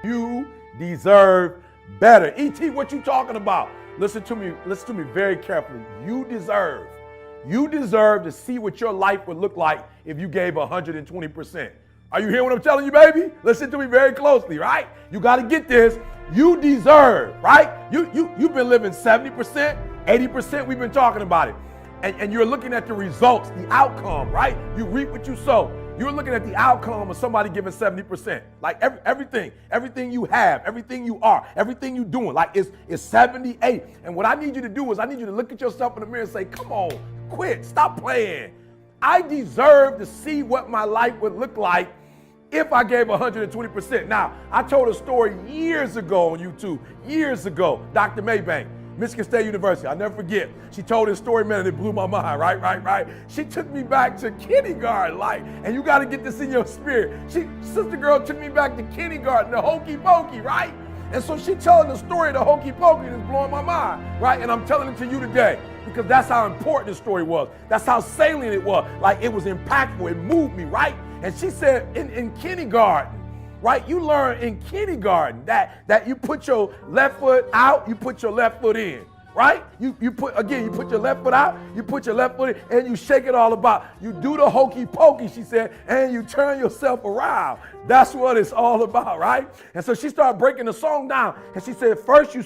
You deserve better. E.T., what you talking about? Listen to me very carefully. You deserve to see what your life would look like if you gave 120%. Are you hearing what I'm telling you, baby? Listen to me very closely, right? You got to get this. You deserve, right? You've been living 70%, 80%. We've been talking about it. And you're looking at the results, the outcome, right? You reap what you sow. You're looking at the outcome of somebody giving 70%. Like everything you have, everything you are, everything you're doing, like it's 78. And what I need you to do is I need you to look at yourself in the mirror and say, come on, quit, stop playing. I deserve to see what my life would look like if I gave 120%. Now, I told a story years ago on YouTube, Dr. Maybank, Michigan State University. I'll never forget. She told this story, man, and it blew my mind, right? She took me back to kindergarten, and you got to get this in your spirit. Sister girl took me back to kindergarten, the hokey pokey, right? And so she telling the story of the hokey pokey, and it's blowing my mind, right? And I'm telling it to you today because that's how important the story was. That's how salient it was. Like, it was impactful. It moved me, right? And she said in kindergarten, right? You learn in kindergarten that you put your left foot out, you put your left foot in, right? You put your left foot out, you put your left foot in, and you shake it all about. You do the hokey pokey, she said, and you turn yourself around. That's what it's all about, right? And so she started breaking the song down, and she said, first you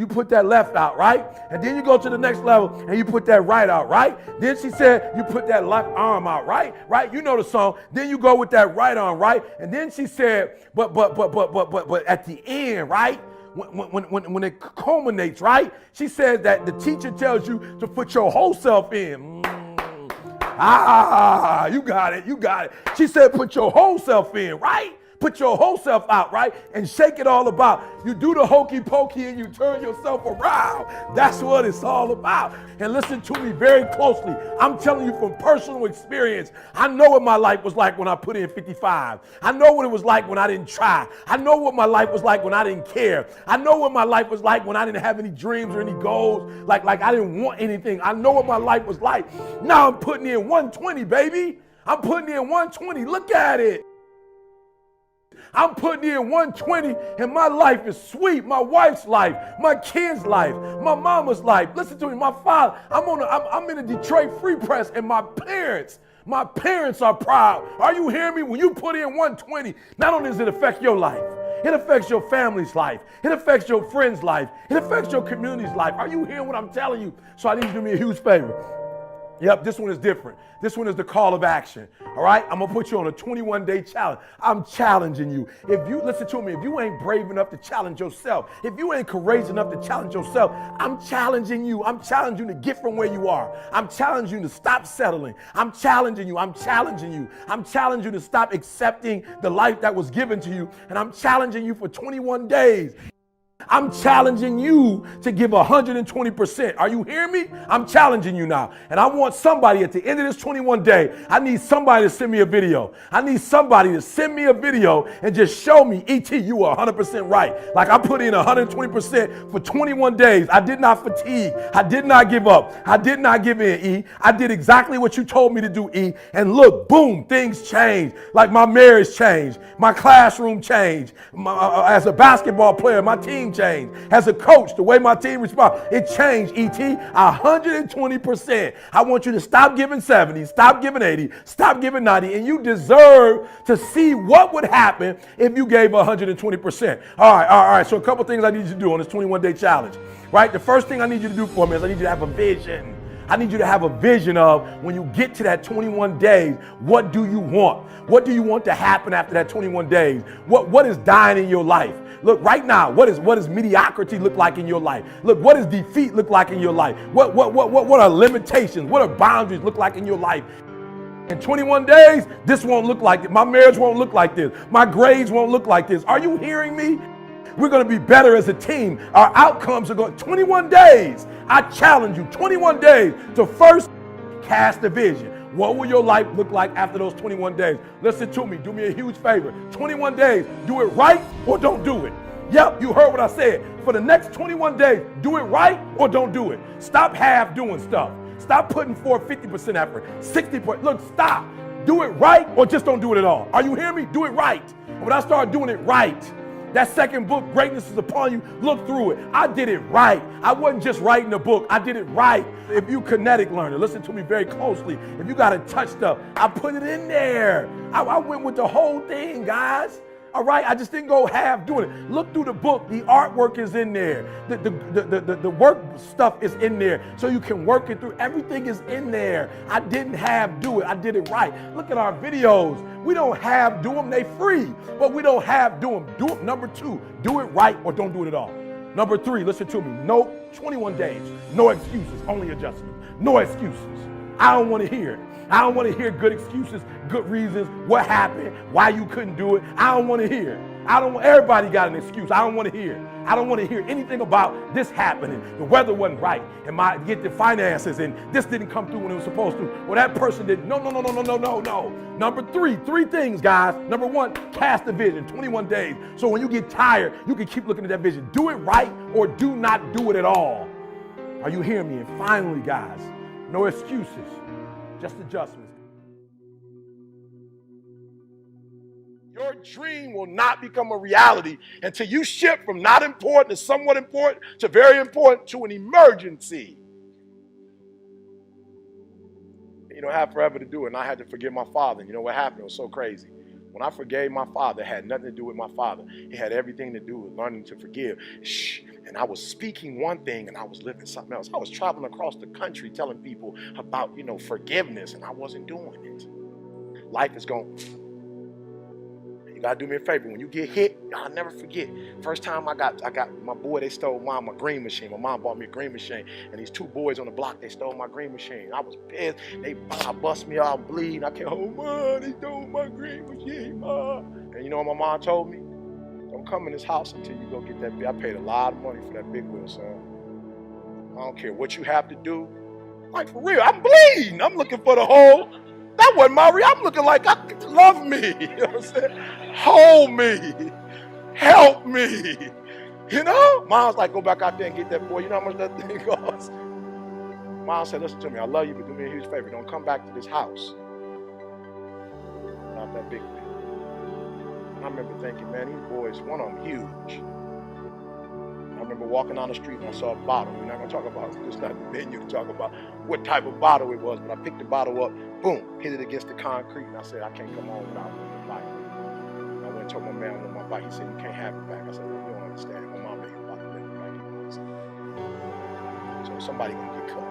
put that left out, right? And then you go to the next level, and you put that right out, right? Then she said, you put that left arm out, right? You know the song. Then you go with that right arm, right? And then she said, but at the end, right? When it culminates, right? She said that the teacher tells you to put your whole self in. You got it. She said put your whole self in, right? Put your whole self out, right? And shake it all about. You do the hokey pokey and you turn yourself around. That's what it's all about. And listen to me very closely. I'm telling you from personal experience. I know what my life was like when I put in 55. I know what it was like when I didn't try. I know what my life was like when I didn't care. I know what my life was like when I didn't have any dreams or any goals. Like I didn't want anything. I know what my life was like. Now I'm putting in 120, baby. I'm putting in 120. Look at it. I'm putting in 120 and my life is sweet. My wife's life, my kids' life, my mama's life. Listen to me, my father. I'm in a Detroit Free Press and my parents are proud. Are you hearing me? When you put in 120, not only does it affect your life, it affects your family's life. It affects your friend's life. It affects your community's life. Are you hearing what I'm telling you? So I need you to do me a huge favor. Yep, this one is different. This one is the call of action. All right, I'm gonna put you on a 21-day challenge. I'm challenging you. If you listen to me, if you ain't brave enough to challenge yourself, if you ain't courageous enough to challenge yourself, I'm challenging you. I'm challenging you to get from where you are. I'm challenging you to stop settling. I'm challenging you. I'm challenging you to stop accepting the life that was given to you. And I'm challenging you for 21 days. I'm challenging you to give 120%. Are you hearing me? I'm challenging you now. And I want somebody at the end of this 21 day, I need somebody to send me a video. I need somebody to send me a video and just show me, E.T., you were 100% right. Like I put in 120% for 21 days. I did not fatigue. I did not give up. I did not give in, E. I did exactly what you told me to do, E. And look, boom, things changed. Like my marriage changed. My classroom changed. As a basketball player, my team changed. As a coach, the way my team responds, it changed, E.T. 120%. I want you to stop giving 70, stop giving 80, stop giving 90, and you deserve to see what would happen if you gave 120%. All right. So a couple things I need you to do on this 21-day challenge, right? The first thing I need you to do for me is I need you to have a vision. I need you to have a vision of when you get to that 21 days, what do you want? What do you want to happen after that 21 days? What is dying in your life? Look, right now, what does mediocrity look like in your life? Look, what does defeat look like in your life? What are limitations? What are boundaries look like in your life? In 21 days, this won't look like it. My marriage won't look like this. My grades won't look like this. Are you hearing me? We're going to be better as a team. Our outcomes are going 21 days. I challenge you, 21 days to first cast a vision. What will your life look like after those 21 days? Listen to me. Do me a huge favor. 21 days. Do it right or don't do it. Yep, you heard what I said. For the next 21 days, do it right or don't do it. Stop half doing stuff. Stop putting forth 50% effort, 60%. Look, stop. Do it right or just don't do it at all. Are you hearing me? Do it right. And when I start doing it right, That second book, Greatness is Upon You, look through it. I did it right. I wasn't just writing a book. I did it right. If you kinetic learner, listen to me very closely. If you got to touch stuff, I put it in there. I went with the whole thing, guys. All right, I just didn't go half doing it. Look through the book. The artwork is in there. The work stuff is in there, so you can work it through. Everything is in there. I didn't half do it. I did it right. Look at our videos. We don't half do them. They free, but we don't half do them. Do it. Number 2, do it right or don't do it at all. Number 3, listen to me. No, 21 days. No excuses. Only adjustments. No excuses. I don't want to hear it. I don't want to hear good excuses, good reasons, what happened, why you couldn't do it. I don't want to hear it. Everybody got an excuse. I don't want to hear it. I don't want to hear anything about this happening. The weather wasn't right, and get the finances, and this didn't come through when it was supposed to. Well, that person didn't. No. Number 3 things, guys. Number 1, cast a vision, 21 days. So when you get tired, you can keep looking at that vision. Do it right or do not do it at all. Are you hearing me? And finally, guys, no excuses. Just adjustments. Your dream will not become a reality until you shift from not important to somewhat important to very important to an emergency. You don't have forever to do it, and I had to forgive my father. And you know what happened? It was so crazy. When I forgave my father, it had nothing to do with my father. It had everything to do with learning to forgive. And I was speaking one thing and I was living something else. I was traveling across the country telling people about, forgiveness, and I wasn't doing it. Life is going. You gotta do me a favor. When you get hit, I'll never forget. First time I got my boy, they stole my green machine. My mom bought me a green machine, and these 2 boys on the block, they stole my green machine. I was pissed. They bust me out bleeding. I came home, Mom, they stole my green machine, Mom. And you know what my mom told me? Don't come in this house until you go get that. I paid a lot of money for that big wheel, son. I don't care what you have to do. Like, for real, I'm bleeding. I'm looking for the hole. That wasn't my real. I'm looking like, love me. You know what I'm saying? Hold me. Help me. Mom's like, go back out there and get that boy. You know how much that thing costs? Mom said, listen to me. I love you, but do me a huge favor. Don't come back to this house. Not that big thing. I remember thinking, man, these boys, one of them huge. I remember walking down the street and I saw a bottle. We're not going to talk about it. It's not the venue to talk about what type of bottle it was, but I picked the bottle up, boom, hit it against the concrete, and I said, I can't come home without my bike. And I went and told my man on my bike. He said, you can't have it back. I said, well, you don't understand. My mom ain't about to let me back. So somebody going to get cut.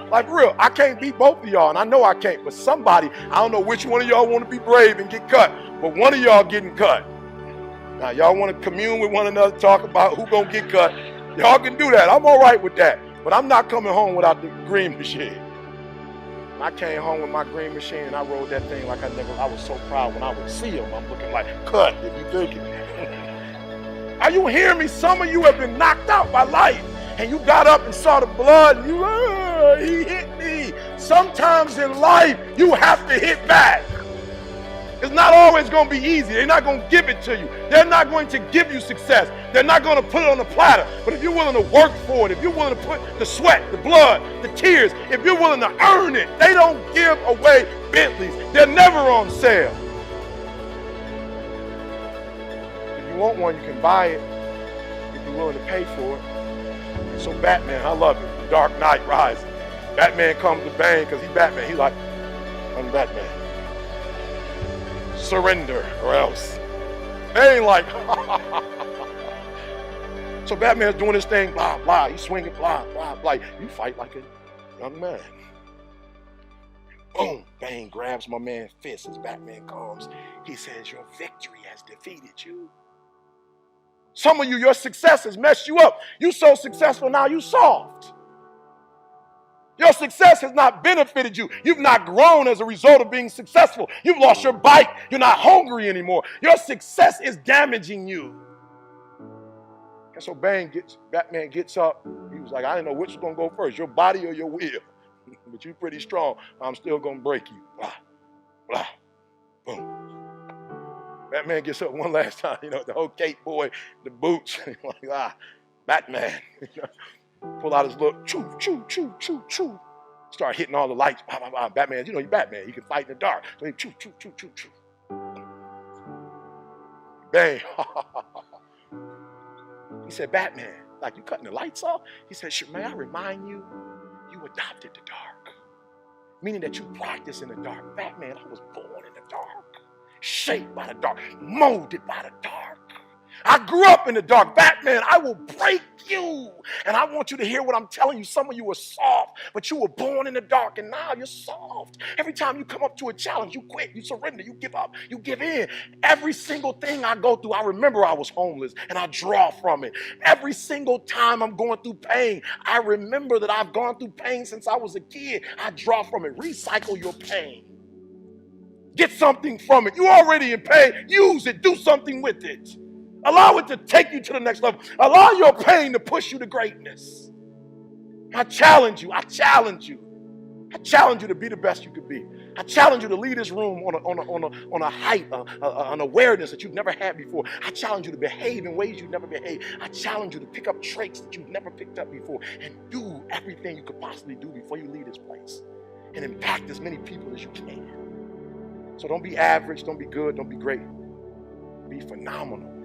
Like, for real, I can't beat both of y'all, and I know I can't, but somebody, I don't know which one of y'all want to be brave and get cut, but one of y'all getting cut. Now, y'all want to commune with one another, talk about who gonna get cut. Y'all can do that. I'm all right with that. But I'm not coming home without the green machine. I came home with my green machine and I rode that thing like I was so proud when I would see him. I'm looking like, cut, if you think it. Are you hearing me? Some of you have been knocked out by life. And you got up and saw the blood and he hit me. Sometimes in life, you have to hit back. It's not always going to be easy. They're not going to give it to you. They're not going to give you success. They're not going to put it on the platter. But if you're willing to work for it, if you're willing to put the sweat, the blood, the tears, if you're willing to earn it, they don't give away Bentleys. They're never on sale. If you want one, you can buy it if you're willing to pay for it. So Batman, I love it. The Dark Knight Rises. Batman comes to Bane because he's Batman. He's like, I'm Batman. Surrender or else. They ain't like, so Batman's doing his thing, blah, blah. He's swinging, blah, blah, blah. You fight like a young man. Boom, Bane grabs my man's fist as Batman comes. He says, your victory has defeated you. Some of you, your success has messed you up. You so successful now, you soft. Your success has not benefited you. You've not grown as a result of being successful. You've lost your bite. You're not hungry anymore. Your success is damaging you. And so Batman gets up. He was like, I didn't know which was going to go first, your body or your will. But you're pretty strong. I'm still going to break you. Blah, blah, boom. Batman gets up one last time. The whole cape boy, the boots. Like, Batman. Pull out his little choo, choo, choo, choo, choo. Start hitting all the lights. Bah, bah, bah. Batman, you're Batman. He can fight in the dark. So he choo, choo, choo, choo, choo. Bang. He said, Batman, like you cutting the lights off? He said, may I remind you, you adopted the dark. Meaning that you practice in the dark. Batman, I was born in the dark. Shaped by the dark. Molded by the dark. I grew up in the dark. Batman, I will break you. And I want you to hear what I'm telling you. Some of you were soft, but you were born in the dark, and now you're soft. Every time you come up to a challenge, you quit, you surrender, you give up, you give in. Every single thing I go through, I remember I was homeless, and I draw from it. Every single time I'm going through pain, I remember that I've gone through pain since I was a kid. I draw from it. Recycle your pain. Get something from it. You're already in pain. Use it. Do something with it. Allow it to take you to the next level. Allow your pain to push you to greatness. I challenge you. I challenge you. I challenge you to be the best you could be. I challenge you to lead this room on a height, an awareness that you've never had before. I challenge you to behave in ways you've never behaved. I challenge you to pick up traits that you've never picked up before and do everything you could possibly do before you leave this place and impact as many people as you can. So don't be average, don't be good, don't be great. Be phenomenal.